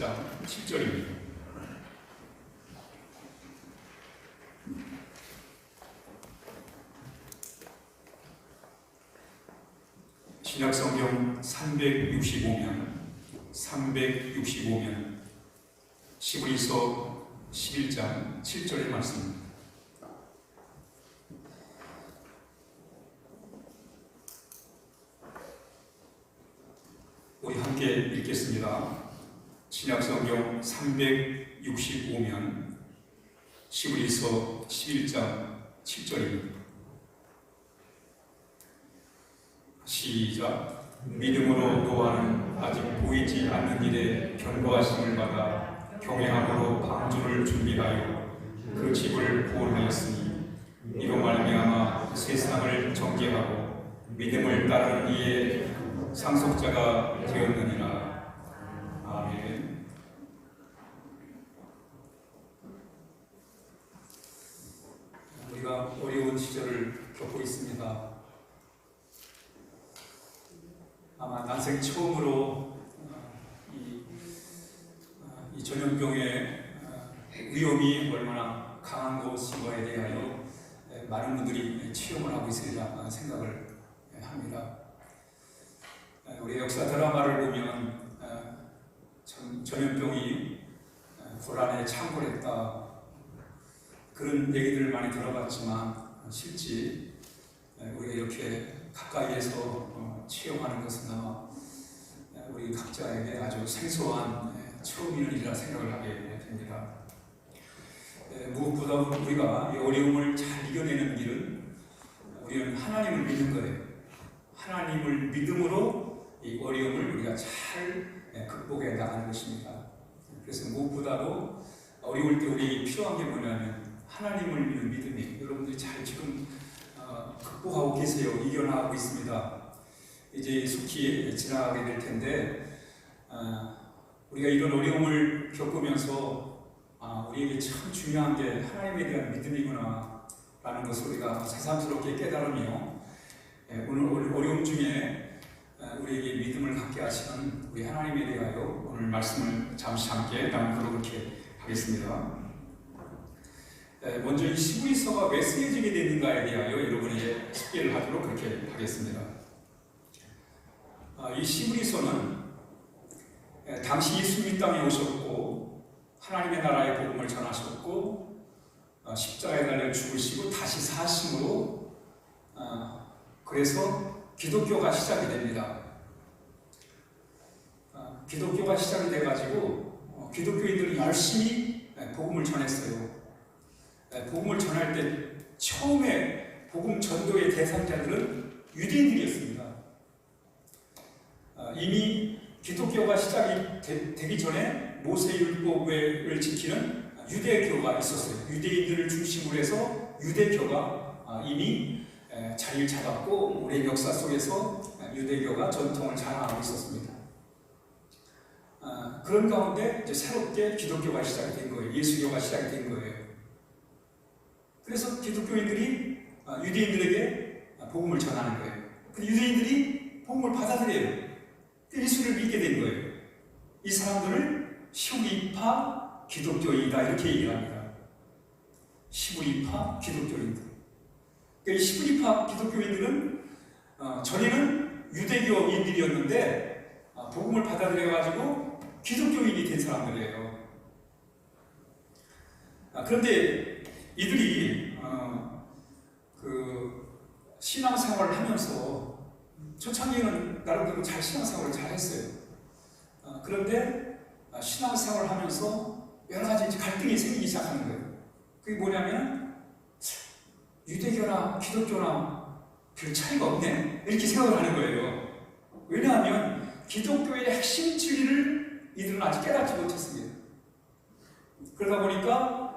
11장 7절입니다. 신약성경 365면 시브리서 11장 7절의 말씀입니다. 우리 함께 읽겠습니다. 신약성경 365면 시브리서 11장 7절입니다. 시작. 믿음으로 노아는 아직 보이지 않는 일에 견고하심을 받아 경외함으로 방주를 준비하여 그 집을 구원하였으니 이로 말미암아 세상을 정죄하고 믿음을 따르는 이의 상속자가 되었느니라. 아멘. 우리가 어려운 시절을 겪고 있습니다. 아마 난생 처음으로 이 전염병의 위험이 얼마나 강한 것인가에 대하여 많은 분들이 체험을 하고 있으리라 생각을 합니다. 우리 역사 드라마를 보면 전염병이 고란에 창궐했다 그런 얘기들을 많이 들어봤지만 실제 우리가 이렇게 가까이에서 체험하는 것은 아마 우리 각자에게 아주 생소한 처음이는 일이라 생각을 하게 됩니다. 무엇보다 우리가 이 어려움을 잘 이겨내는 길은 우리는 하나님을 믿는 거예요. 하나님을 믿음으로 이 어려움을 우리가 잘 극복해 나가는 것입니다. 그래서 무엇보다도 어려울 때 우리 필요한 게 뭐냐면 하나님을 믿는 믿음이에요. 여러분들이 잘 지금 극복하고 계세요. 이겨나가고 있습니다. 이제 속히 지나가게 될 텐데 우리가 이런 어려움을 겪으면서 우리에게 참 중요한 게 하나님에 대한 믿음이구나 라는 것을 우리가 새삼스럽게 깨달으며 오늘 어려움 중에 우리에게 믿음을 갖게 하시는 우리 하나님에 대하여 오늘 말씀을 잠시 함께 나누도록 그렇게 하겠습니다. 먼저 이 시브리서가 왜 쓰여지게 됐는가에 대하여 여러분에게 소개를 하도록 그렇게 하겠습니다. 이 시브리서는 당시 예수님 땅에 오셨고 하나님의 나라의 복음을 전하셨고 십자가에 달려 죽으시고 다시 사심으로 그래서 기독교가 시작이 됩니다. 기독교가 시작이 돼가지고 기독교인들이 열심히 복음을 전했어요. 복음을 전할 때 처음에 복음 전도의 대상자들은 유대인들이었습니다. 이미 기독교가 시작이 되기 전에 모세율법을 지키는 유대교가 있었어요. 유대인들을 중심으로 해서 유대교가 이미 자리를 잡았고 우리 역사 속에서 유대교가 전통을 자랑하고 있었습니다. 그런 가운데 이제 새롭게 기독교가 시작이 된 거예요. 예수교가 시작이 된 거예요. 그래서 기독교인들이 유대인들에게 복음을 전하는 거예요. 근데 유대인들이 복음을 받아들여요. 예수를 믿게 된 거예요. 이 사람들을 시브리파 기독교인이다 이렇게 얘기합니다. 시브리파 기독교인들. 그러니까 이 시브리파 기독교인들은 전에는 유대교인들이었는데 복음을 받아들여가지고 기독교인이 된 사람들이에요. 그런데 이들이 신앙생활을 하면서 초창기에는 나름대로 잘 신앙생활을 잘 했어요. 그런데 신앙생활을 하면서 여러 가지 갈등이 생기기 시작하는 거예요. 그게 뭐냐면 유대교나 기독교나 별 차이가 없네 이렇게 생각을 하는 거예요. 왜냐하면 기독교의 핵심 진리를 이들은 아직 깨닫지 못했습니다. 그러다 보니까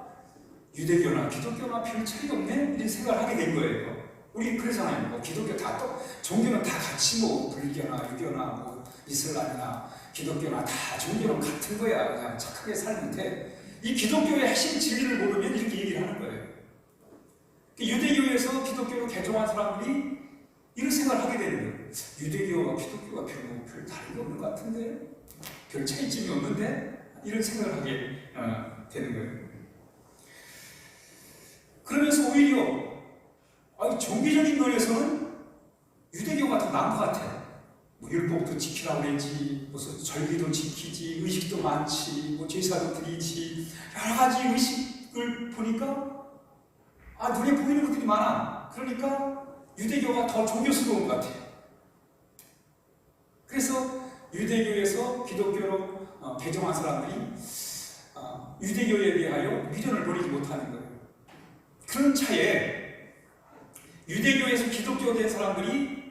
유대교나 기독교나 별 차이가 없네 이런 생각을 하게 된 거예요. 우리 그러잖아요. 뭐 기독교 다 종교는 다 같이 불교나 유교나 이슬람이나 기독교나 다 종교는 같은 거야. 그냥 착하게 살는데 이 기독교의 핵심 진리를 모르면 이렇게 얘기를 하는 거예요. 유대교에서 기독교로 개종한 사람들이 이런 생각을 하게 되는 거예요. 유대교와 기독교가 별 다른 게 없는 것 같은데 별 차이점이 없는데 이런 생각을 하게 되는 거예요. 그러면서 오히려 종교적인 면에서는 유대교가 더 나은 것 같아요. 뭐 율법도 지키라고 그랬지, 무슨 절기도 지키지, 의식도 많지, 뭐 제사도 드리지, 여러 가지 의식을 보니까 눈에 보이는 것들이 많아. 그러니까 유대교가 더 종교스러운 것 같아요. 그래서 유대교에서 기독교로 개종한 사람들이 유대교에 대하여 미련을 버리지 못하는 거예요. 그런 차에 유대교에서 기독교 된 사람들이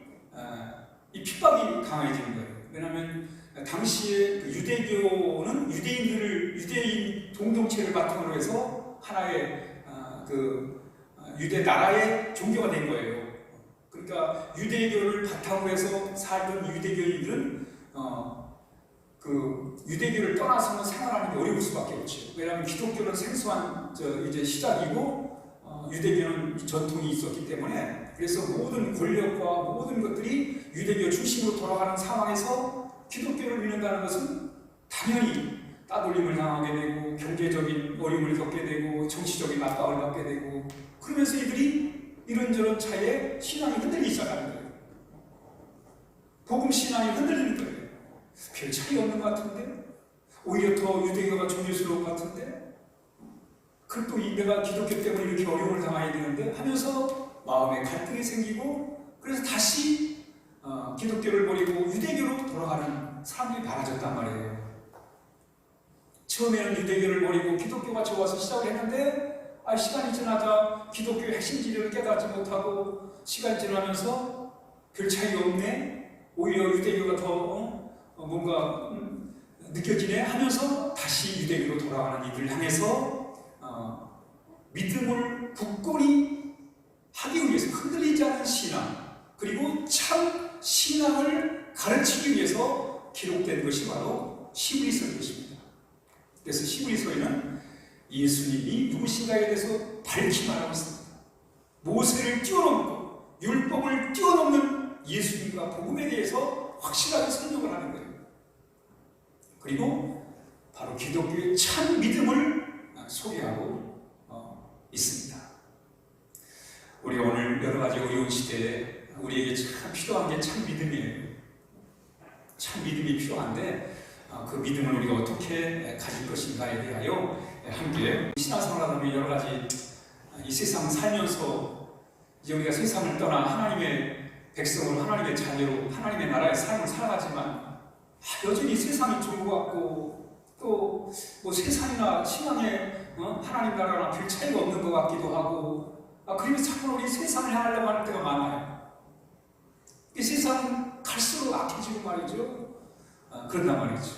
이 핍박이 강해지는 거예요. 왜냐하면 당시에 유대교는 유대인 공동체를 바탕으로 해서 하나의 유대 나라의 종교가 된 거예요. 그러니까 유대교를 바탕으로 해서 살던 유대교인들은 유대교를 떠나서는 생활하는 게 어려울 수밖에 없죠. 왜냐하면 기독교는 생소한 이제 시작이고 유대교는 전통이 있었기 때문에, 그래서 모든 권력과 모든 것들이 유대교 중심으로 돌아가는 상황에서 기독교를 믿는다는 것은 당연히 따돌림을 당하게 되고 경제적인 어려움을 겪게 되고 정치적인 압박을 받게 되고, 그러면서 이들이 이런저런 차에 신앙이 흔들리기 시작하는 거예요. 복음 신앙이 흔들리는 거예요. 별 차이 없는 것 같은데? 오히려 더 유대교가 종교스러운 것 같은데? 그럼 또 내가 기독교 때문에 이렇게 어려움을 당해야 되는데? 하면서 마음에 갈등이 생기고, 그래서 다시 기독교를 버리고 유대교로 돌아가는 사람들이 많아졌단 말이에요. 처음에는 유대교를 버리고 기독교가 좋아서 시작을 했는데 시간이 지나자 기독교의 핵심 진리를 깨닫지 못하고 시간이 지나면서 별 차이 없네, 오히려 유대교가 더 뭔가 느껴지네 하면서 다시 유대교로 돌아가는 이들을 향해서 믿음을 굳건히 하기 위해서 흔들리지 않은 신앙, 그리고 참 신앙을 가르치기 위해서 기록된 것이 바로 히브리서인 것입니다. 그래서 히브리서에는 예수님이 누구신가에 대해서 밝히 말하고 있습니다. 모세를 뛰어넘고 율법을 뛰어넘는 예수님과 복음에 대해서 확실하게 설명을 하는 거예요. 그리고 바로 기독교의 참 믿음을 소개하고 있습니다. 우리가 오늘 여러 가지 어려운 시대에 우리에게 참 필요한 게 참 믿음이에요. 참 믿음이 필요한데 그 믿음을 우리가 어떻게 가질 것인가에 대하여 함께 신앙생활하다 여러 가지 이 세상 살면서 이제 우리가 세상을 떠나 하나님의 백성으로, 하나님의 자녀로, 하나님의 나라의 삶을 살아가지만 여전히 세상이 좋은 것 같고 또 뭐 세상이나 신앙에 하나님 나라랑 별 차이가 없는 것 같기도 하고 그러면서 자꾸 우리 세상을 향하려고 하는 때가 많아요. 이 세상은 갈수록 악해지고 말이죠. 그런단 말이죠.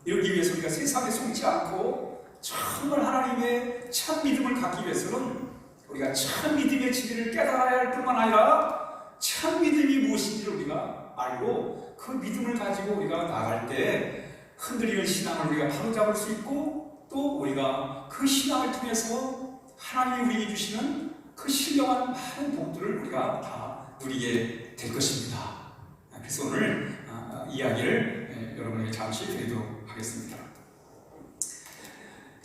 이러기 위해서 우리가 세상에 속지 않고 정말 하나님의 참 믿음을 갖기 위해서는 우리가 참 믿음의 진리를 깨달아야 할 뿐만 아니라 참 믿음이 무엇인지를 우리가 알고 그 믿음을 가지고 우리가 나갈 때 흔들리는 신앙을 우리가 바로잡을 수 있고, 또 우리가 그 신앙을 통해서 하나님이 우리에게 주시는 그 신령한 많은 복들을 우리가 다 누리게 될 것입니다. 그래서 오늘 이야기를 여러분에게 잠시 드리도록 하겠습니다.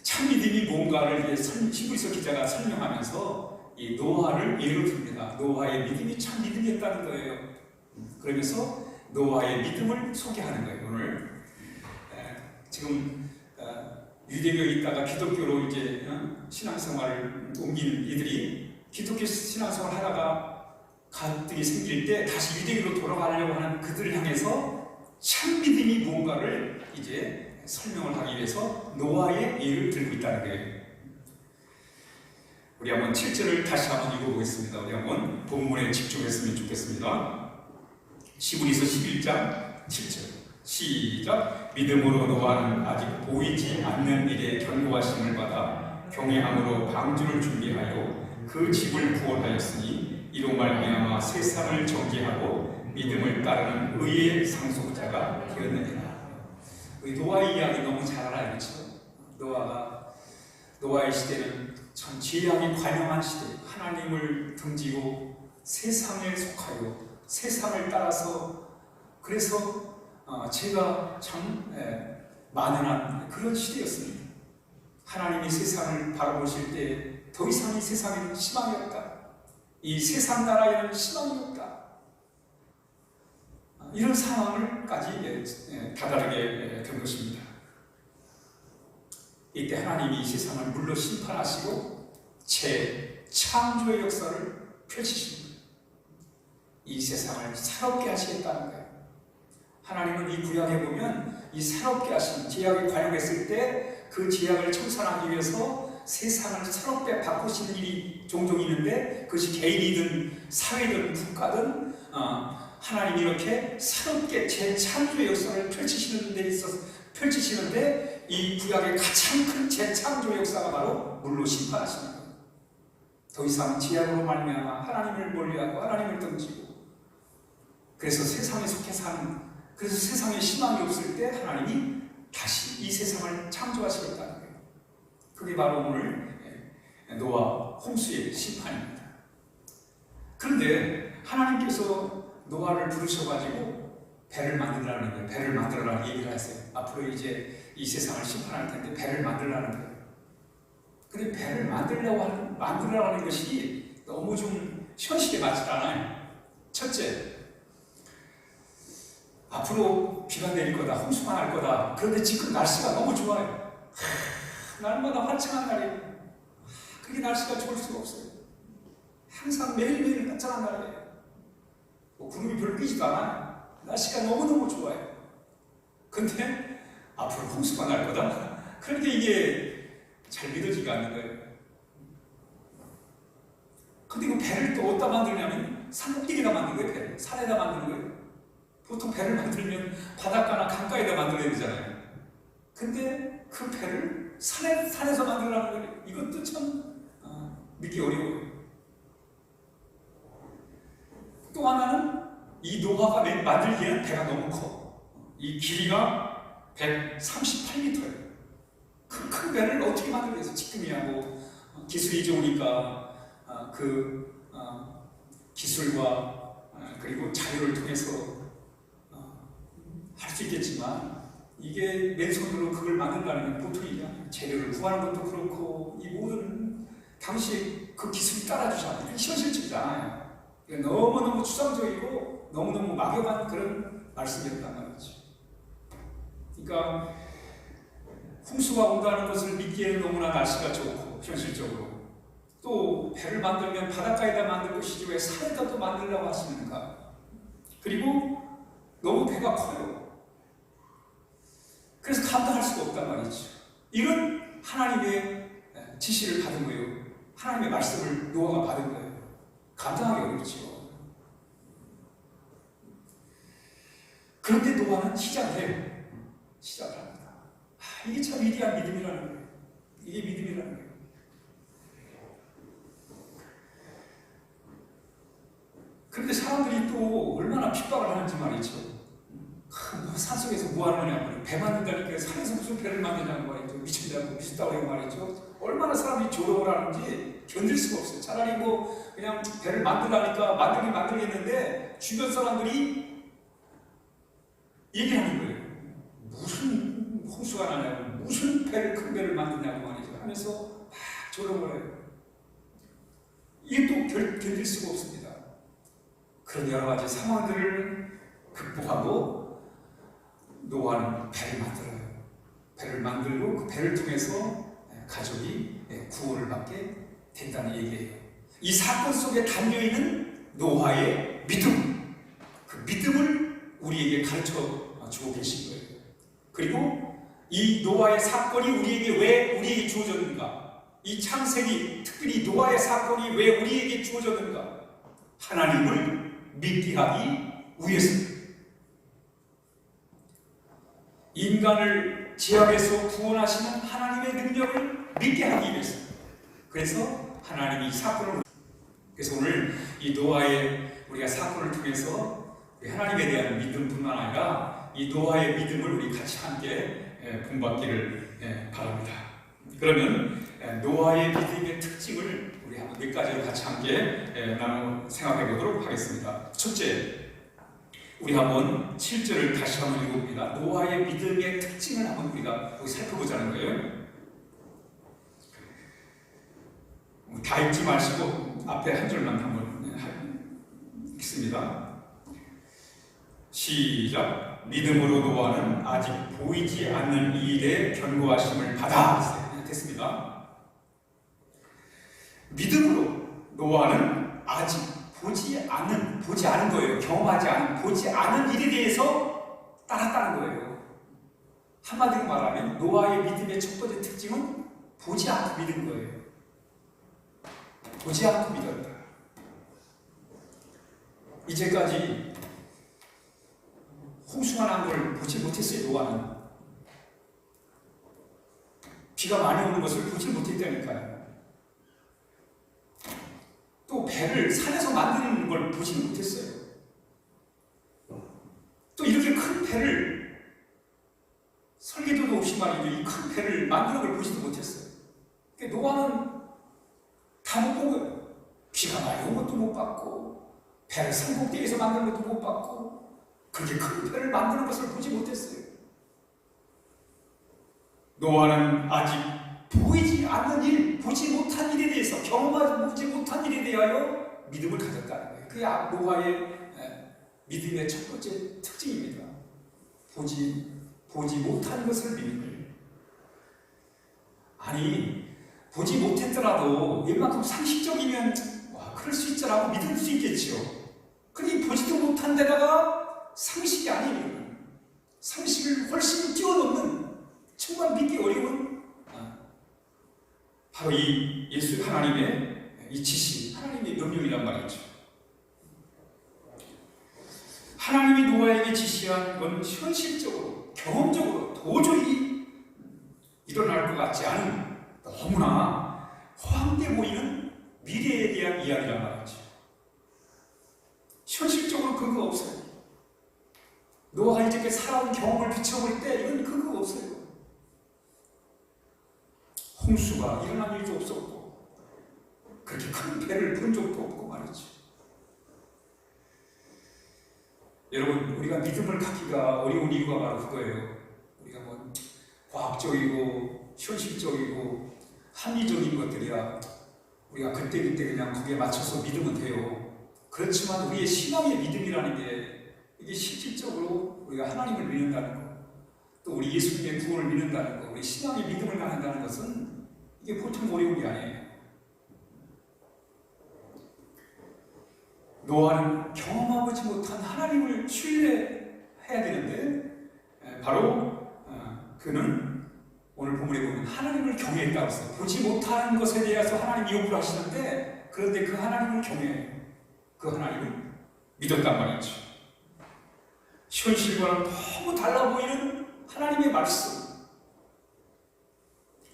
참 믿음이 뭔가를 히브리서 기자가 설명하면서 이 노아를 예로 듭니다. 노아의 믿음이 참 믿음이었다는 거예요. 그러면서 노아의 믿음을 소개하는 거예요. 오늘 지금 유대교에 있다가 기독교로 이제 신앙생활을 옮긴 이들이 기독교 신앙생활을 하다가 갈등이 생길 때 다시 유대교로 돌아가려고 하는 그들을 향해서 참 믿음이 뭔가를 이제 설명을 하기 위해서 노아의 예를 들고 있다는 거예요. 우리 한번 7절을 다시 한번 읽어보겠습니다. 우리 한번 본문에 집중했으면 좋겠습니다. 히브리서 11장 7절 시작. 믿음으로 노아는 아직 보이지 않는 일에 견고하심을 받아 경외함으로 방주를 준비하여 그 집을 구원하였으니 이로 말미암아 세상을 정죄하고 믿음을 따르는 의의 상속자가 되었느니라. 우리 노아의 이야기 너무 잘 알아요, 그렇죠? 노아의 시대는 참 죄악이 관영한 시대, 하나님을 등지고 세상에 속하여 세상을 따라서, 그래서 제가 참 만연한 그런 시대였습니다. 하나님이 세상을 바라보실 때 더 이상 이 세상에는 희망이 없다. 이 세상 나라에는 희망이 없다. 이런 상황을까지 다다르게 된 것입니다. 이때 하나님이 이 세상을 물로 심판하시고 재창조의 역사를 펼치십니다. 이 세상을 새롭게 하시겠다는 거예요. 하나님은 이 구약에 보면 이 새롭게 하신 제약이 관용했을 때 그 제약을 청산하기 위해서 세상을 새롭게 바꾸시는 일이 종종 있는데, 그것이 개인이든 사회든 국가든 하나님이 이렇게 새롭게 재창조의 역사를 펼치시는데 이 구약의 가장 큰 재창조의 역사가 바로 물로 심판하시는 거예요. 더 이상 제약으로 말미암아 하나님을 멀리하고 하나님을 등지고, 그래서 세상에 속해 사는, 그래서 세상에 희망이 없을 때 하나님이 다시 이 세상을 창조하시겠다는 거예요. 그게 바로 오늘 노아 홍수의 심판입니다. 그런데 하나님께서 노아를 부르셔가지고 배를 만들라는 거예요. 배를 만들어라는 얘기를 하세요. 앞으로 이제 이 세상을 심판할 텐데 배를 만들라는 거예요. 근데 배를 만들라는 것이 너무 좀 현실에 맞지 않아요. 첫째, 앞으로 비가 내릴 거다, 홍수가 날 거다. 그런데 지금 날씨가 너무 좋아요. 날마다 화창한 날이에요. 그게 날씨가 좋을 수가 없어요. 항상 매일매일 화창한 날이에요. 구름이 별로 끼지도 않아요. 날씨가 너무너무 좋아요. 근데 앞으로 홍수가 날 거다? 그런데 이게 잘 믿어지지가 않는 거예요. 근데 그 배를 또 어디다 만들냐면 산꼭대기에다 만든 거예요. 배를 산에다 만드는 거예요. 보통 배를 만들면 바닷가나 강가에다 만들어야 되잖아요. 근데 그 배를 산에서 만들라는 거예요. 이것도 참 믿기 어려워요. 또 하나는 이 노아가 만들기에는 배가 너무 커. 이 길이가 138m예요. 큰 배를 어떻게 만들겠어? 지금이야 뭐 기술이 좋으니까 기술과 그리고 자유를 통해서 할 수 있겠지만, 이게 맨손으로 그걸 만든다는 건 보통 일이 아니에요. 재료를 구하는 것도 그렇고, 이 모든 당시 그 기술이 따라주지 않아요. 현실적이지 않아요. 너무너무 추상적이고 너무너무 막연한 그런 말씀이었단 말이죠. 그러니까 홍수가 온다는 것을 믿기에는 너무나 날씨가 좋고 현실적으로, 또 배를 만들면 바닷가에다 만들 것이지 왜 산에다 또 만들려고 하시는가. 그리고 너무 배가 커요. 그래서 감당할 수가 없단 말이죠. 이건 하나님의 지시를 받은 거예요. 하나님의 말씀을 노아가 받은 거예요. 감당하기 어렵죠. 그런데 노아는 시작을 해요. 시작을 합니다. 이게 참 위대한 믿음이라는 거예요. 이게 믿음이라는 거예요. 그런데 사람들이 또 얼마나 핍박을 하는지 말이죠. 산속에서 뭐 하는 거냐고, 배 만든다니까 산에서 무슨 배를 만드냐고 말이죠. 미친다고 말이죠. 얼마나 사람이 조롱을 하는지 견딜 수가 없어요. 차라리 뭐 그냥 배를 만들라니까 만들겠는데 주변 사람들이 얘기하는 거예요. 무슨 홍수가 나냐고, 무슨 큰 배를 만드냐고 말이죠. 하면서 막 조롱을 해요. 이게 또 견딜 수가 없습니다. 그런 여러 가지 상황들을 극복하고 노아는 배를 만들어요. 배를 만들고 그 배를 통해서 가족이 구원을 받게 된다는 얘기예요. 이 사건 속에 담겨있는 노아의 믿음, 그 믿음을 우리에게 가르쳐 주고 계신 거예요. 그리고 이 노아의 사건이 우리에게 주어졌는가? 이 창세기, 특별히 노아의 사건이 왜 우리에게 주어졌는가? 하나님을 믿게 하기 위해서, 인간을 죄악에서 구원하시는 하나님의 능력을 믿게 하기 위해서. 그래서 하나님이 이 사건을, 그래서 오늘 이 노아의 우리가 사건을 통해서 하나님에 대한 믿음뿐만 아니라 이 노아의 믿음을 우리 같이 함께 본받기를 바랍니다. 그러면 노아의 믿음의 특징을 우리 한번 몇 가지로 같이 함께 나눠 생각해 보도록 하겠습니다. 첫째, 우리 한번 7절을 다시 한번 읽어봅니다. 노아의 믿음의 특징을 한번 우리가 살펴보자는 거예요. 다 읽지 마시고 앞에 한 절만 한번 읽습니다. 시작. 믿음으로 노아는 아직 보이지 않는 일에 견고하심을 받아. 됐습니다. 믿음으로 노아는 아직 보지 않은 거예요. 경험하지 않은, 보지 않은 일에 대해서 따랐다는 거예요. 한마디로 말하면 노아의 믿음의 첫 번째 특징은 보지 않고 믿은 거예요. 보지 않고 믿었다. 이제까지 홍수가 난 걸 보지 못했어요. 노아는 비가 많이 오는 것을 보지 못했다니까요. 또 배를 산에서 만드는 걸 보지 못했어요. 또 이렇게 큰 배를, 설계도도 없이 말이죠, 이 큰 배를 만드는 걸 보지도 못했어요. 그러니까 노아는 다 못 본 거예요. 비가 많이 온 것도 못 봤고, 배를 산꼭대기에서 만드는 것도 못 봤고, 그렇게 큰 배를 만드는 것을 보지 못했어요. 노아는 아직 보이지 않는 일, 보지 못한 일에 대해서, 경험하지 못한 일에 대하여 믿음을 가졌다는 거예요. 그게 노아의 믿음의 첫 번째 특징입니다. 보지 못한 것을 믿는 거예요. 아니, 보지 못했더라도 웬만큼 상식적이면 그럴 수 있잖아 하고 믿을 수 있겠죠. 근데 보지도 못한 데다가 상식이 아니에요. 상식을 훨씬 뛰어넘는 정말 믿기 어려운 바로 이 예수 하나님의 이 지시, 하나님의 명령이란 말이죠. 하나님이 노아에게 지시한 건 현실적으로, 경험적으로 도저히 일어날 것 같지 않은 너무나 허황돼 보이는 미래에 대한 이야기란 말이죠. 현실적으로 근거가 없어요. 노아가 이렇게 살아온 경험을 비춰볼 때 이건 근거가 없어요. 홍수가 일어난 일도 없었고, 그렇게 큰 배를 본 적도 없고 말이죠. 여러분, 우리가 믿음을 갖기가 어려운 이유가 바로 그거예요. 우리가 과학적이고 현실적이고 합리적인 것들이야 우리가 그때그때 그냥 거기에 맞춰서 믿으면 돼요. 그렇지만 우리의 신앙의 믿음이라는 게 이게 실질적으로 우리가 하나님을 믿는다는 것, 또 우리 예수님의 구원을 믿는다는 것, 우리 신앙의 믿음을 갖는다는 것은 이게 보통 어려운 게 아니에요. 노아는 경험하지 못한 하나님을 신뢰해야 되는데 바로 그는 오늘 본문에 보면 하나님을 경외했다고 했어요. 보지 못하는 것에 대해서 하나님이 요구를 하시는데 그런데 그 하나님을 경외해요. 그 하나님을 믿었단 말이죠. 현실과는 너무 달라 보이는 하나님의 말씀,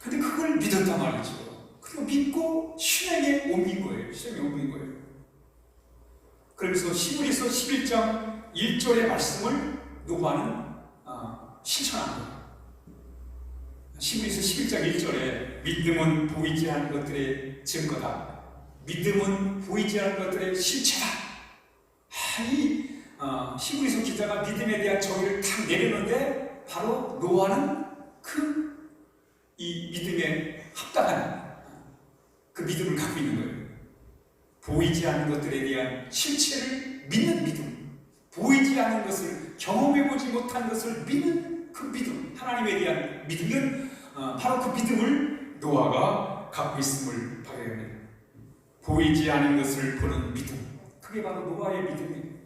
근데 그걸 믿었단 말이죠. 그리고 믿고 실행에 옮긴 거예요. 실행에 옮긴 거예요. 그러면서 히브리서 11장 1절의 말씀을 노아는 실천한 거예요. 히브리서 11장 1절에 믿음은 보이지 않는 것들의 증거다. 믿음은 보이지 않는 것들의 실체다. 이 히브리서 기자가 믿음에 대한 정의를 탁 내리는데 바로 노아는 이 믿음에 합당한 그 믿음을 갖고 있는 거예요. 보이지 않는 것들에 대한 실체를 믿는 믿음, 보이지 않는 것을, 경험해보지 못한 것을 믿는 그 믿음, 하나님에 대한 믿음은 바로 그 믿음을 노아가 갖고 있음을 발견합니다. 보이지 않은 것을 보는 믿음, 그게 바로 노아의 믿음이에요.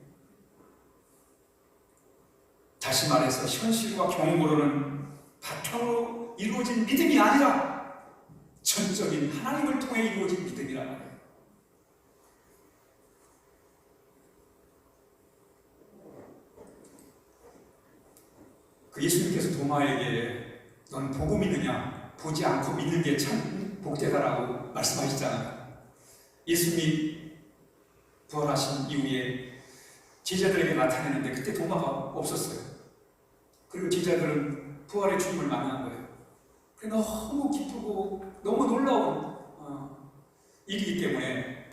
다시 말해서 현실과 경험으로는 바탕으로 이루어진 믿음이 아니라 전적인 하나님을 통해 이루어진 믿음이란 말이에요. 그 예수님께서 도마에게 넌 보고 믿느냐, 보지 않고 믿는 게 참 복되다라고 말씀하시잖아요. 예수님이 부활하신 이후에 제자들에게 나타내는데 그때 도마가 없었어요. 그리고 제자들은 부활의 주님을 만난 거예요. 너무 기쁘고 너무 놀라운 일이기 때문에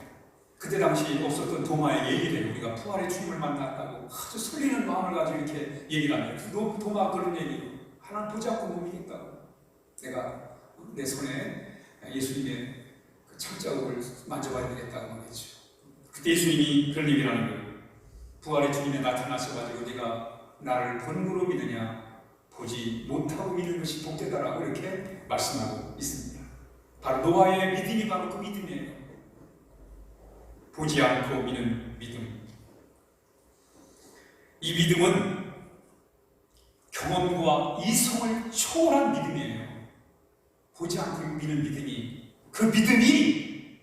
그때 당시 없었던 도마의 얘기를 우리가 부활의 주님을 만났다고 아주 설리는 마음을 가지고 이렇게 얘기를 하네요. 도마 그런 얘기. 하나님 보지 않고 못 믿겠다고. 내가 내 손에 예수님의 그 창자국을 만져봐야 되겠다고 말했죠. 그때 예수님이 그런 얘기를 하는 거예요. 부활의 주님에 나타나셔가지고 네가 나를 본으로 믿느냐 보지 못하고 믿는 것이 복되다라고 이렇게 말씀하고 있습니다. 바로 노아의 믿음이 바로 그 믿음이에요. 보지 않고 믿는 믿음. 이 믿음은 경험과 이성을 초월한 믿음이에요. 보지 않고 믿는 믿음이, 그 믿음이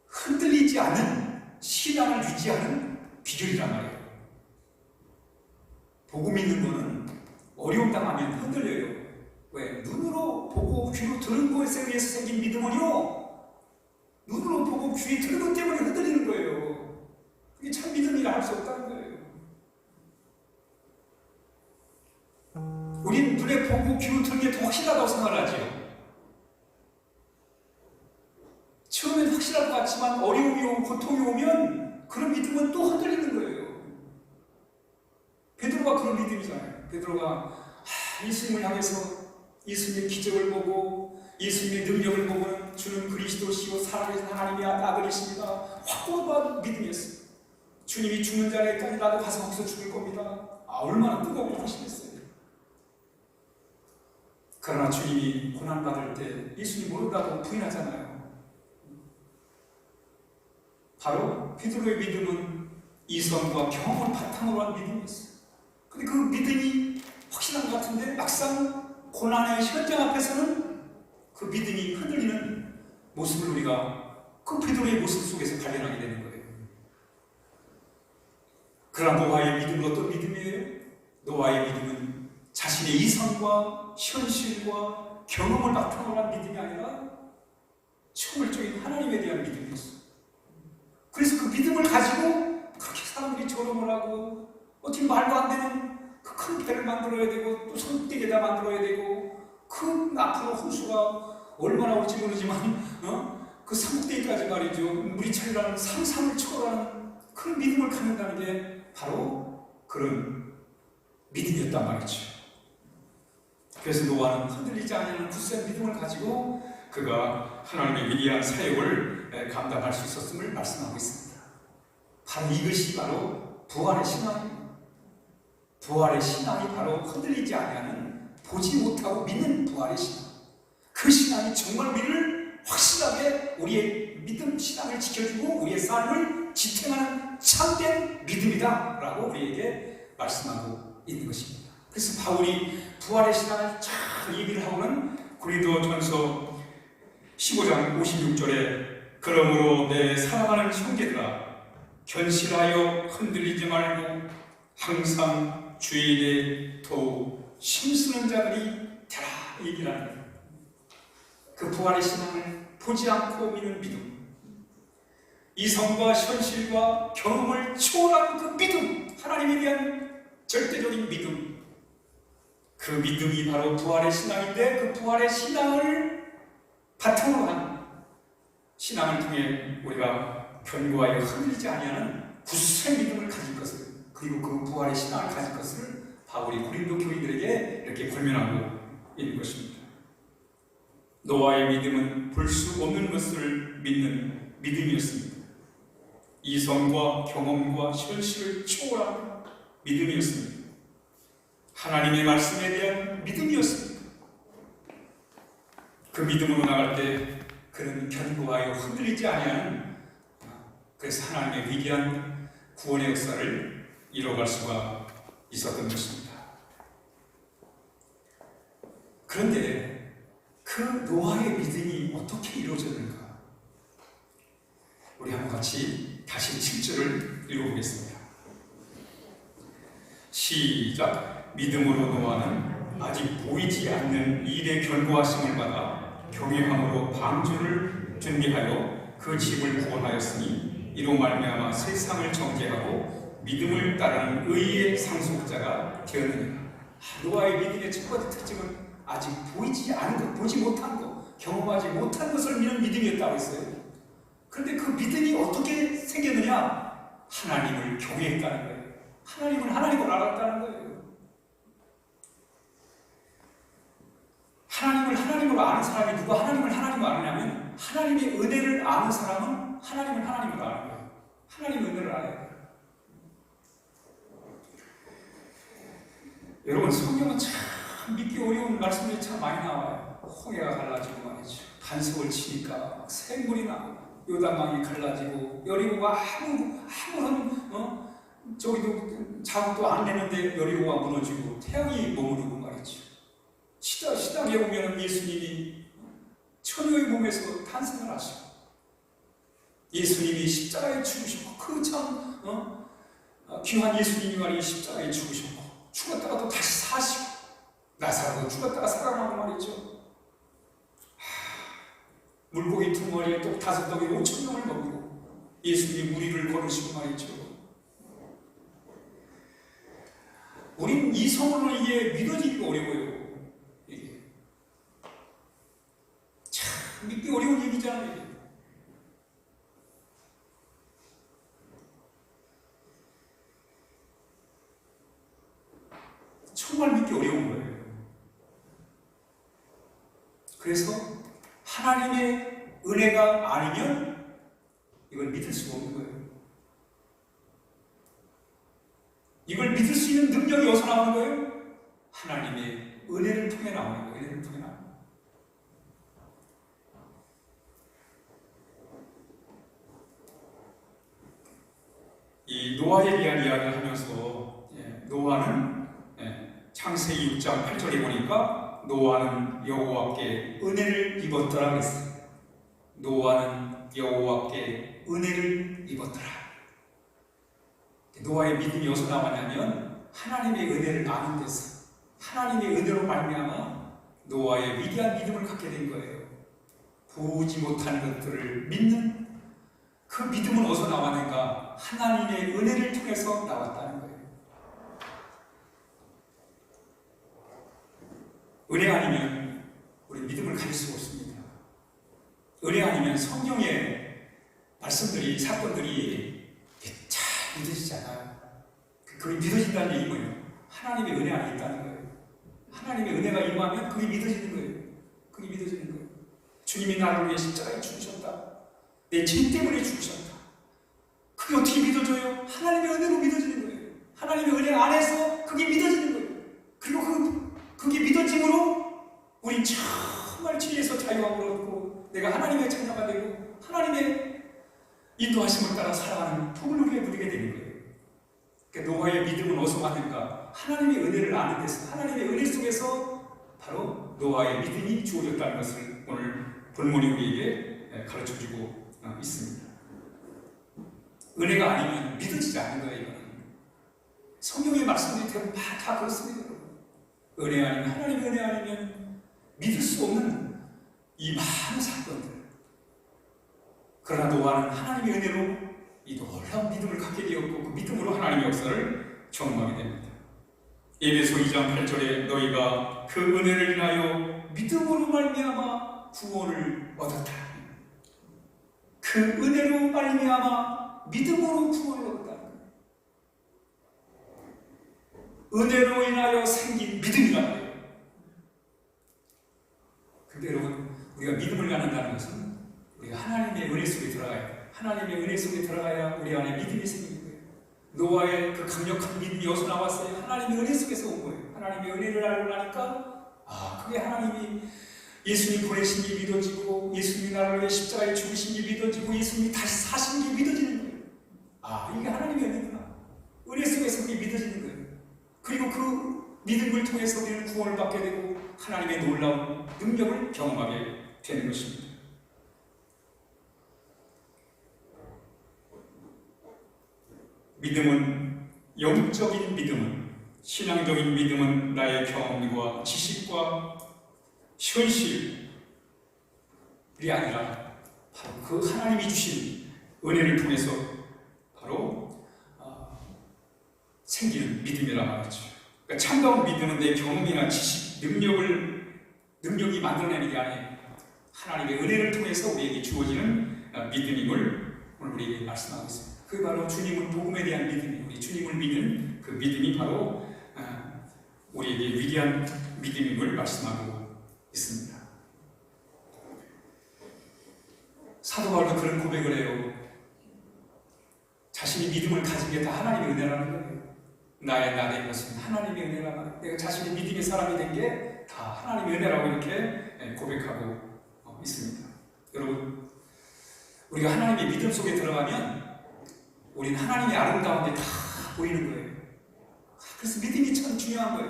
흔들리지 않는 신앙을 유지하는 비결이란 말이에요. 보고 믿는 거는 어려움 당하면 흔들려요. 왜? 눈으로 보고 귀로 들은 것에 의해서 생긴 믿음은요, 눈으로 보고 귀에 들은 것 때문에 흔들리는 거예요. 그게 참 믿음이라 할 수 없다는 거예요. 우린 눈에 보고 귀로 들은 게 더 확실하다고 생각하죠. 처음엔 확실할 것 같지만 어려움이 오고 고통이 오면 그런 믿음은 또 흔들리는 거예요. 베드로가 그런 믿음이잖아요. 베드로가 예수님을 향해서 예수님의 기적을 보고 예수님의 능력을 보고는 주는 그리스도시요 살아계신 하나님의 아들이십니다. 확고한 믿음이었어요. 주님이 죽는 자리에까지 나도 가서 거기서 죽을 겁니다. 얼마나 뜨겁고 확신했어요. 그러나 주님이 고난받을 때 예수님 모른다고 부인하잖아요. 바로 베드로의 믿음은 이성과 경험을 바탕으로 한 믿음이었어요. 근데 그 믿음이 확실한 것 같은데 막상 고난의 현장 앞에서는 그 믿음이 흔들리는 모습을 우리가 그 베드로의 모습 속에서 발견하게 되는 거예요. 그러나 노아의 믿음은 어떤 믿음이에요? 노아의 믿음은 자신의 이성과 현실과 경험을 바탕으로 한 믿음이 아니라 초월적인 하나님에 대한 믿음이었어요. 그래서 그 믿음을 가지고 그렇게 사람들이 조롱을 하고 어떻게 말도 안 되는 그 큰 배를 만들어야 되고 또 손대게다 만들어야 되고 그 앞으로 홍수가 얼마나 올지 모르지만 그 삼국대기까지 말이죠. 물이 차리라는 상상을 초월하는 그런 믿음을 갖는다는 게 바로 그런 믿음이었단 말이죠. 그래서 노아는 흔들리지 않는 굳센 믿음을 가지고 그가 하나님의 위대한 사역을 감당할 수 있었음을 말씀하고 있습니다. 바로 이것이 바로 부활의 신앙입니다. 부활의 신앙이 바로 흔들리지 아니하는 보지 못하고 믿는 부활의 신앙. 그 신앙이 정말 우리를 확실하게 우리의 믿음 신앙을 지켜주고 우리의 삶을 지탱하는 참된 믿음이다 라고 우리에게 말씀하고 있는 것입니다. 그래서 바울이 부활의 신앙을 잘 얘기를 하고는 고린도전서 15장 56절에 그러므로 내 사랑하는 형제들아 견실하여 흔들리지 말고 항상 주일에 더욱 힘쓰는 자들이 되라 얘기를 하는 거예요. 그 부활의 신앙을 보지 않고 믿는 믿음, 이성과 현실과 경험을 초월한 그 믿음, 하나님에 대한 절대적인 믿음, 그 믿음이 바로 부활의 신앙인데 그 부활의 신앙을 바탕으로 한 신앙을 통해 우리가 견고하여 흔들리지 아니하는 굳센 믿음을 가질 것을, 그리고 그 부활의 신앙을 가질 것을 바울이 고린도 교인들에게 이렇게 권면하고 있는 것입니다. 노아의 믿음은 볼 수 없는 것을 믿는 믿음이었습니다. 이성과 경험과 현실을 초월한 믿음이었습니다. 하나님의 말씀에 대한 믿음이었습니다. 그 믿음으로 나갈 때 그는 견고하여 흔들리지 아니하는, 그래서 하나님의 위대한 구원의 역사를 이뤄갈 수가 있었던 것입니다. 그런데 그 노아의 믿음이 어떻게 이루어졌는가? 우리 한번 같이 다시 7절을 읽어보겠습니다. 시작. 믿음으로 노아는 아직 보이지 않는 일의 견고하심을 받아 경외함으로 방주를 준비하여 그 집을 구원하였으니 이로 말미암아 세상을 정죄하고 믿음을 따르는 의의 상속자가 되었느니라. 노아의 믿음의 첫 번째 특징은 아직 보이지 않은 것, 보지 못한 것, 경험하지 못한 것을 믿는 믿음이었다고 했어요. 그런데 그 믿음이 어떻게 생겼느냐? 하나님을 경외했다는 거예요. 하나님을 하나님으로 알았다는 거예요. 하나님을 하나님으로 아는 사람이 누가 하나님을 하나님으로 아느냐면 하나님의 은혜를 아는 사람은 하나님을 하나님으로 아는 거예요. 하나님의 은혜를 알아야 돼요. 여러분, 성경은 참 믿기 어려운 말씀들이 참 많이 나와요. 홍해가 갈라지고 말이죠. 반석을 치니까 막 샘물이 나고 요단강이 갈라지고 여리고가 아무런 저기도 자국도 안 내는데 여리고가 무너지고 태양이 머무르고 말이죠. 시작에 보면 예수님이 처녀의 몸에서 탄생을 하시고 예수님이 십자가에 죽으시고 그 참 귀한 예수님이 말이 십자가에 죽으셨고 죽었다가 또 다시 사시고 나사로도 죽었다가 살아나고 말이죠. 물고기 2마리에 또 5덩이 5,000명을 먹이고 예수님이 무리를 걸으시고 말이죠. 우린 이성으로는 이게 믿어지기가 어려워요. 이게 참 믿기 어려운 얘기잖아요. 이게. 정말 믿기 어려운 거예요. 그래서 하나님의 은혜가 아니면 이걸 믿을 수가 없는 거예요. 이걸 믿을 수 있는 능력이 어디서 나오는 거예요? 하나님의 은혜를 통해 나오는 거예요. 은혜를 통해 나오는 거예요. 이 노아에 대한 이야기를 하면서 노아는 창세기 6장 8절에 보니까 노아는 여호와께 은혜를 입었더라 그랬어요. 노아는 여호와께 은혜를 입었더라. 노아의 믿음이 어디서 나왔냐면 하나님의 은혜를 아는 데서 하나님의 은혜로 말미암아 노아의 위대한 믿음을 갖게 된 거예요. 보지 못한 것들을 믿는 그 믿음은 어디서 나왔는가? 하나님의 은혜를 통해서 나왔다는 거예요. 은혜 아니면 우리 믿음을 가질 수가 없습니다. 은혜 아니면 성경의 말씀들이, 사건들이 잘 믿어지지 않아요. 그게 믿어진다는 얘기 뭐예요? 하나님의 은혜 안에 있다는 거예요. 하나님의 은혜가 임하면 그게 믿어지는 거예요. 그게 믿어지는 거예요. 주님이 나를 위해 십자가에 죽으셨다. 내 죄 때문에 죽으셨다. 그게 어떻게 믿어져요? 하나님의 은혜로 믿어지는 거예요. 하나님의 은혜 안에서 그게 믿어지는 거예요. 그리고 그게 믿어짐으로 우린 정말 죄에서 자유함을 얻고 내가 하나님의 자녀가 되고 하나님의 인도하심을 따라 살아가는 복을 누리게 되는 거예요. 그러니까 노아의 믿음은 어디서 왔는가? 하나님의 은혜를 아는 데서, 하나님의 은혜 속에서 바로 노아의 믿음이 주어졌다는 것을 오늘 본문이 우리에게 가르쳐주고 있습니다. 은혜가 아니면 믿어지지 않는 거예요. 이거는. 성경의 말씀들이 대부분 다 그렇습니다. 은혜 아니면, 하나님의 은혜 아니면 믿을 수 없는 이 많은 사건들. 그러나 노아는 하나님의 은혜로 이 놀라운 믿음을 갖게 되었고 그 믿음으로 하나님의 역사를 경험하게 됩니다. 에베소 2장 8절에 너희가 그 은혜를 인하여 믿음으로 말미암아 구원을 얻었다. 그 은혜로 말미암아 믿음으로 구원을 얻었다. 은혜로 인하여 생긴 믿음이라는 거예요. 근데 여러분, 우리가 믿음을 갖는다는 것은 우리가 하나님의 은혜 속에 들어가야 돼요. 하나님의 은혜 속에 들어가야 우리 안에 믿음이 생기는 거예요. 노아의 그 강력한 믿음이 어디서 나왔어요? 하나님의 은혜 속에서 온 거예요. 하나님의 은혜를 알고 나니까 그게 하나님이 예수님 보내신 게 믿어지고 예수님이 나를 위해 십자가에 죽으신 게 믿어지고 예수님이 다시 사신 게 믿어지는 거예요. 이게 하나님의 은혜구나. 은혜 속에서 그게 믿어지는 거예요. 그리고 그 믿음을 통해서 우리는 구원을 받게 되고 하나님의 놀라운 능력을 경험하게 되는 것입니다. 믿음은, 영적인 믿음은, 신앙적인 믿음은 나의 경험과 지식과 현실이 아니라 바로 그 하나님이 주신 은혜를 통해서 바로 생기는 믿음이라 말이죠. 그러니까 참다운 믿음은 내 경험이나 지식, 능력이 만들어내는 게 아니에요. 하나님의 은혜를 통해서 우리에게 주어지는 믿음임을 오늘 우리에게 말씀하고 있습니다. 그게 바로 주님을 복음에 대한 믿음이, 우리 주님을 믿는 그 믿음이 바로 우리에게 위대한 믿음임을 말씀하고 있습니다. 사도 바울도 그런 고백을 해요. 자신이 믿음을 가진 게 다 하나님의 은혜라는 거예요. 나의 나 된 것은 하나님의 은혜라는, 내가 자신이 믿음의 사람이 된 게 다 하나님의 은혜라고 이렇게 고백하고 있습니다. 여러분, 우리가 하나님의 믿음 속에 들어가면 우리는 하나님의 아름다운 게 다 보이는 거예요. 그래서 믿음이 참 중요한 거예요.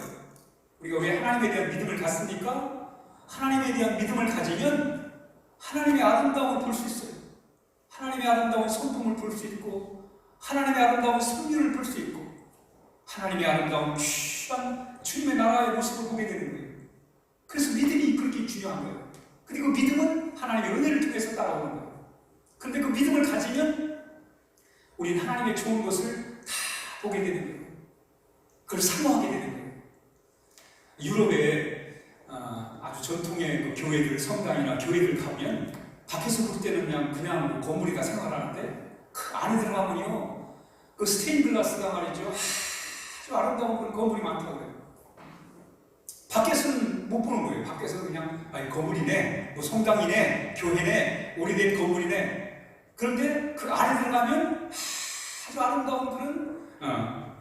우리가 왜 하나님에 대한 믿음을 갖습니까? 하나님에 대한 믿음을 가지면 하나님의 아름다움을 볼 수 있어요. 하나님의 아름다운 성품을 볼 수 있고, 하나님의 아름다운 성륜을 볼 수 있고, 하나님의 아름다운 귀한 주님의 나라의 모습을 보게 되는 거예요. 그래서 믿음이 그렇게 중요한 거예요. 그리고 믿음은 하나님의 은혜를 통해서 따라오는 거예요. 그런데 그 믿음을 가지면 우리는 하나님의 좋은 것을 다 보게 되는 거예요. 그걸 사모하게 되는 거예요. 유럽에 아주 전통의 그 교회들, 성당이나 교회들 가면 밖에서 볼 때는 그냥 건물이 다 생활하는데 그 안에 들어가면요, 그 스테인 글라스가 말이죠, 아주 아름다운 그런 건물이 많다고 그래요. 밖에서는 못 보는 거예요. 밖에서는 그냥 건물이네, 뭐 성당이네, 교회네, 오래된 건물이네. 그런데 그 안에 들어가면 아주 아름다운 그런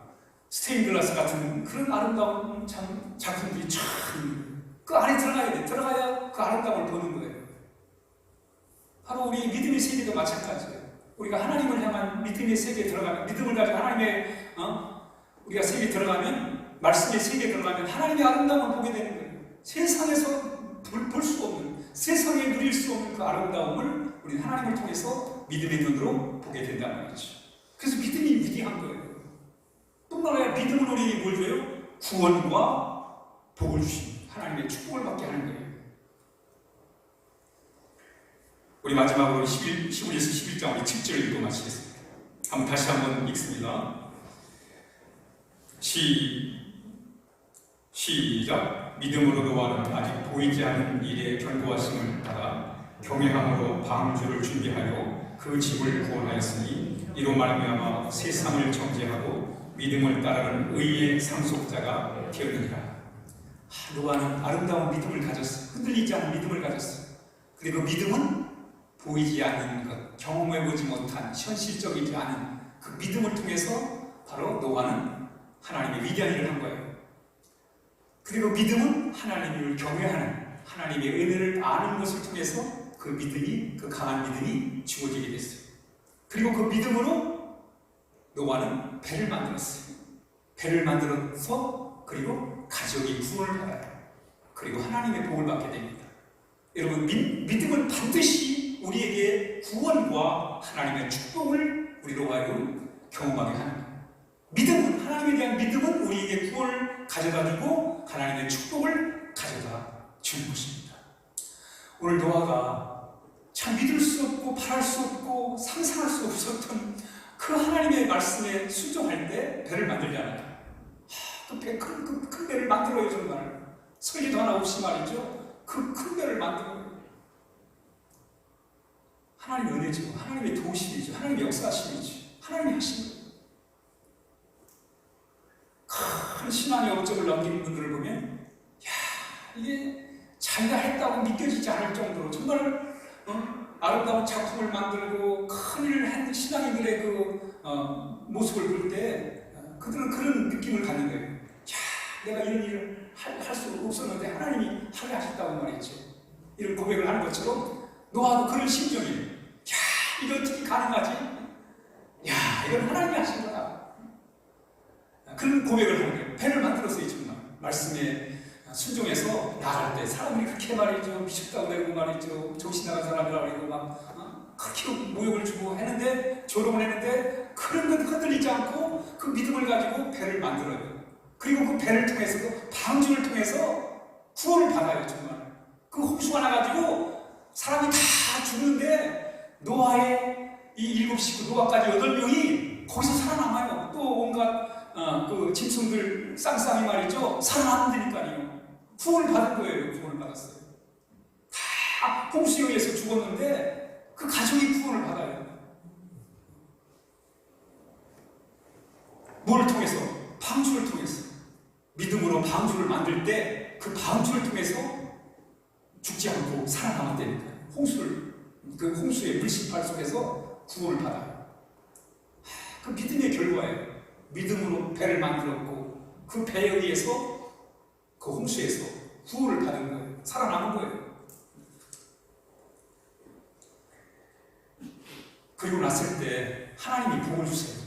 스테인 글라스 같은 그런 아름다운 작품들이 참 그 안에 들어가야 돼. 들어가야 그 아름다움을 보는 거예요. 바로 우리 믿음의 세계도 마찬가지예요. 우리가 하나님을 향한 믿음의 세계에 들어가면, 믿음을 가지고 하나님의 우리가 세계에 들어가면, 말씀의 세계에 들어가면 하나님의 아름다움을 보게 되는 거예요. 세상에서 볼 수 없는, 세상에 누릴 수 없는 그 아름다움을 우리는 하나님을 통해서 믿음의 눈으로 보게 된다는 말이죠. 그래서 믿음이 위대한 거예요. 뿐만 아니라 믿음은 우리에게 뭘 줘요? 구원과 복을 주십니다. 하나님의 축복을 받게 하는 거예요. 우리 마지막으로 15에서 11장 우리 7절 읽고 마치겠습니다. 다시 한번 읽습니다. 시작. 믿음으로 노아는 아직 보이지 않는 일의 견고하심을 받아 경외함으로 방주를 준비하여 그 집을 구원하였으니 이로 말미암아 세상을 정죄하고 믿음을 따르는 의의 상속자가 되었느니라. 노아는 아름다운 믿음을 가졌어요. 흔들리지 않은 믿음을 가졌어요. 그리고 그 믿음은 보이지 않는 것, 경험해보지 못한 현실적이지 않은 그 믿음을 통해서 바로 노아는 하나님의 위대한 일을 한 거예요. 그리고 믿음은 하나님을 경외하는, 하나님의 은혜를 아는 것을 통해서 그 믿음이, 그 강한 믿음이 주어지게 됐어요. 그리고 그 믿음으로 노아는 배를 만들었어요. 배를 만들어서 그리고 가족이 구원을 받아요. 그리고 하나님의 복을 받게 됩니다. 여러분, 믿음은 반드시 우리에게 구원과 하나님의 축복을 우리로 하여금 경험하게 하는 거예요. 믿음은, 하나님에 대한 믿음은 우리에게 구원을 가져다주고 하나님의 축복을 가져다 주는 것입니다. 오늘 노아가 참 믿을 수 없고 바랄 수 없고 상상할 수 없었던 그 하나님의 말씀에 순종할 때 배를 만들잖아요. 큰 배를 만들어요. 정말 설계도 하나 없이 말이죠. 그 큰 배를 만들어요. 하나님의 은혜죠. 하나님의 도우심이죠. 하나님의 역사하심이죠. 하나님이 하신 거예요. 큰 신앙의 업적을 남기는 분들을 보면 이게 자기가 했다고 믿겨지지 않을 정도로 정말 아름다운 작품을 만들고 큰 일을 한 신앙인들의 그 모습을 볼 때 그들은 그런 느낌을 갖는 거예요. 내가 이런 일을 할 수 없었는데 하나님이 하게 하셨다고 말했죠. 이런 고백을 하는 것처럼 노아도 그런 심정이에요. 이거 어떻게 가능하지? 이건 하나님이 하신 거다. 그런 고백을 하는 거예요. 배를 만들었어요. 정말 말씀에 순종해서 나갈 때 사람들이 그렇게 말이죠. 미쳤다고 그러고 말이죠. 정신 나간 사람이라고 그러고 막 그렇게 모욕을 주고 했는데, 조롱을 했는데, 그런 건 흔들리지 않고 그 믿음을 가지고 배를 만들어요. 그리고 그 배를 통해서도, 방주를 통해서 구원을 받아요. 정말 그 홍수가 나가지고 사람이 다 죽는데 노아의 이 7 식구, 노아까지 8명이 거기서 살아남아요. 또 온갖 그 짐승들 쌍쌍이 말이죠. 살아남는다니까요. 구원을 받은 거예요. 구원을 받았어요. 다 홍수에 의해서 죽었는데 그 가정이 구원을 받아요. 뭘 통해서? 방주를 통해서. 믿음으로 방주를 만들 때 그 방주를 통해서 죽지 않고 살아남았다니까. 그 홍수의 물심발 속에서 구원을 받아요. 그 믿음의 결과예요. 믿음으로 배를 만들었고 그 배에 의해서 그 홍수에서 구원을 받은 거예요. 살아남은 거예요. 그리고 났을 때 하나님이 복을 주세요.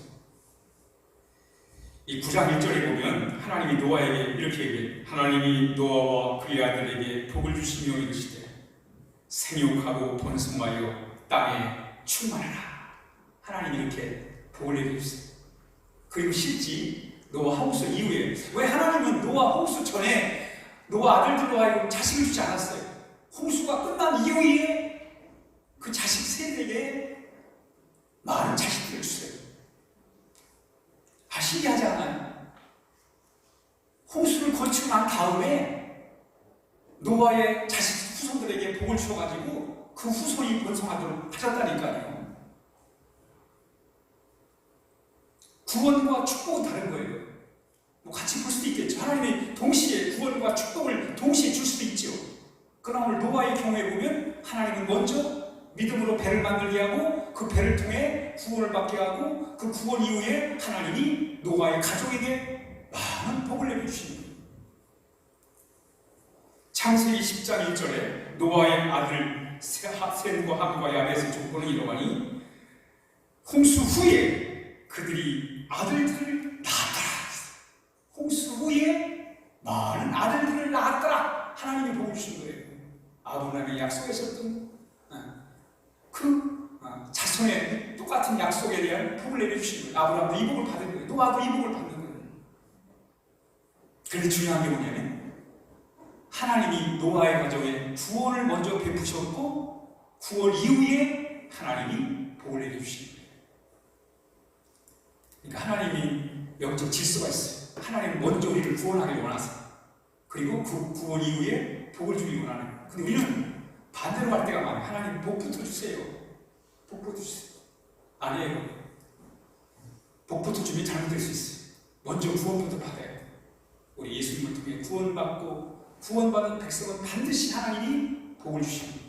이 9장 1절에 보면 하나님이 노아에게 이렇게 얘기해요. 하나님이 노아와 그의 아들에게 복을 주시며 이르시되 생육하고 번성하여 땅에 충만하라. 하나님이 이렇게 복을 내려주세요. 그리고 실제 노아 홍수 이후에, 왜 하나님은 노아 홍수 전에 노아 아들들로 하여금 자식을 주지 않았어요? 홍수가 끝난 이후에 그 자식 세대에 많은 자식들을 주세요. 신기하지 않아요? 홍수를 거치고 난 다음에 노아의 자식 후손들에게 복을 주어가지고 그 후손이 번성하도록 하셨다니까요. 구원과 축복은 다른 거예요. 뭐 같이 볼 수도 있겠죠. 하나님이 동시에 구원과 축복을 동시에 줄 수도 있죠. 그러나 오늘 노아의 경우에 보면 하나님은 먼저 믿음으로 배를 만들게 하고 그 배를 통해 구원을 받게 하고 그 구원 이후에 하나님이 노아의 가족에게 많은 복을 내려주십니다. 창세기 10장 1절에 노아의 아들 셈과 함과 야벳의 조건은 이러하니 홍수 후에 그들이 아들들을 낳았더라. 홍수 후에 많은 아들들을 낳았더라. 하나님이 복을 주신 거예요. 아브라함이 약속했었던 그 자손의 똑같은 약속에 대한 복을 내려주신 거예요. 아브라함도 이 복을 받은 거예요. 노아도 이 복을 받는 거예요. 그런데 중요한 게 뭐냐면 하나님이 노아의 가정에 구원을 먼저 베푸셨고 구원 이후에 하나님이 복을 내려주신 거예요. 그러니까 하나님이 영적 질서가 있어요. 하나님은 먼저 우리를 구원하길 원하세요. 그리고 그 구원 이후에 복을 주길 원하는 거예요. 근데 우리는 반대로 갈 때가 많아요. 하나님 복부터 주세요. 복부터 주세요. 아니에요. 복부터 주면 잘못될 수 있어요. 먼저 구원부터 받아야 돼요. 우리 예수님을 통해 구원받고 구원받은 백성은 반드시 하나님이 복을 주십니다.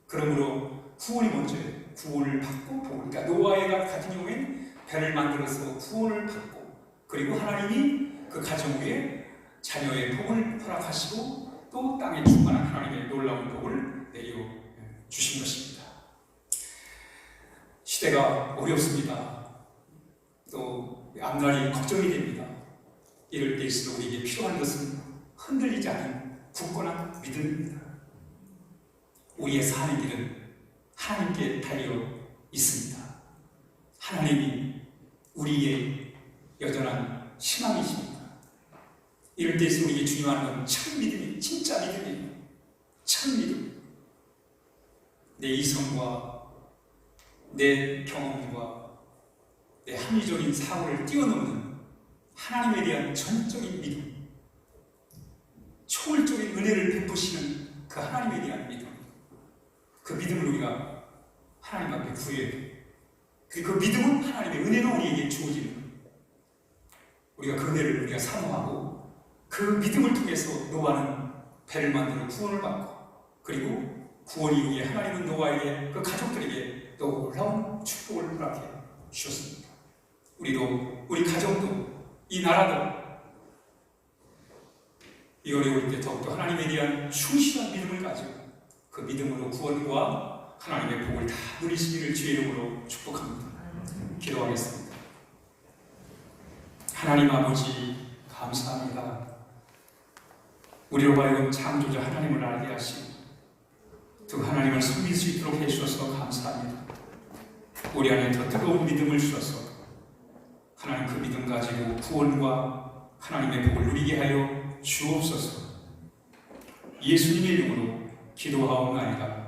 그러므로 구원이 먼저예요. 구원을 받고 복을. 그러니까 노아의 같은 경우에는 배를 만들어서 구원을 받고 그리고 하나님이 그 가정 위에 자녀의 복을 허락하시고 또 땅에 충만한 하나님의 놀라운 복을 내려 주신 것입니다. 시대가 어렵습니다. 또 앞날이 걱정이 됩니다. 이럴 때일수록 우리에게 필요한 것은 흔들리지 않은 굳건한 믿음입니다. 우리의 사는 길은 하나님께 달려 있습니다. 하나님이 우리의 여전한 희망이십니다. 이럴 때에서 우리에게 중요한 건 참 믿음이에요. 진짜 믿음이에요. 참 믿음. 내 이성과 내 경험과 내 합리적인 사고를 뛰어넘는 하나님에 대한 전적인 믿음, 초월적인 은혜를 베푸시는 그 하나님에 대한 믿음, 그 믿음을 우리가 하나님 앞에 구해야 돼요. 그 믿음은 하나님의 은혜로 우리에게 주어지는 거예요. 우리가 그 은혜를 우리가 사모하고 그 믿음을 통해서 노아는 배를 만들어 구원을 받고 그리고 구원 이후에 하나님은 노아에게 그 가족들에게 놀라운 축복을 허락해 주셨습니다. 우리도 우리 가정도 이 나라도 이 어려울 때 더욱더 하나님에 대한 충실한 믿음을 가지고 그 믿음으로 구원과 하나님의 복을 다 누리시기를 주의 이름으로 축복합니다. 기도하겠습니다. 하나님 아버지 감사합니다. 우리로 하여금 창조자 하나님을 알게 하시고 또 하나님을 섬길 수 있도록 해주셔서 감사합니다. 우리 안에 더 뜨거운 믿음을 주셔서 하나님 그 믿음 가지고 구원과 하나님의 복을 누리게 하여 주옵소서. 예수님의 이름으로 기도하옵나이다.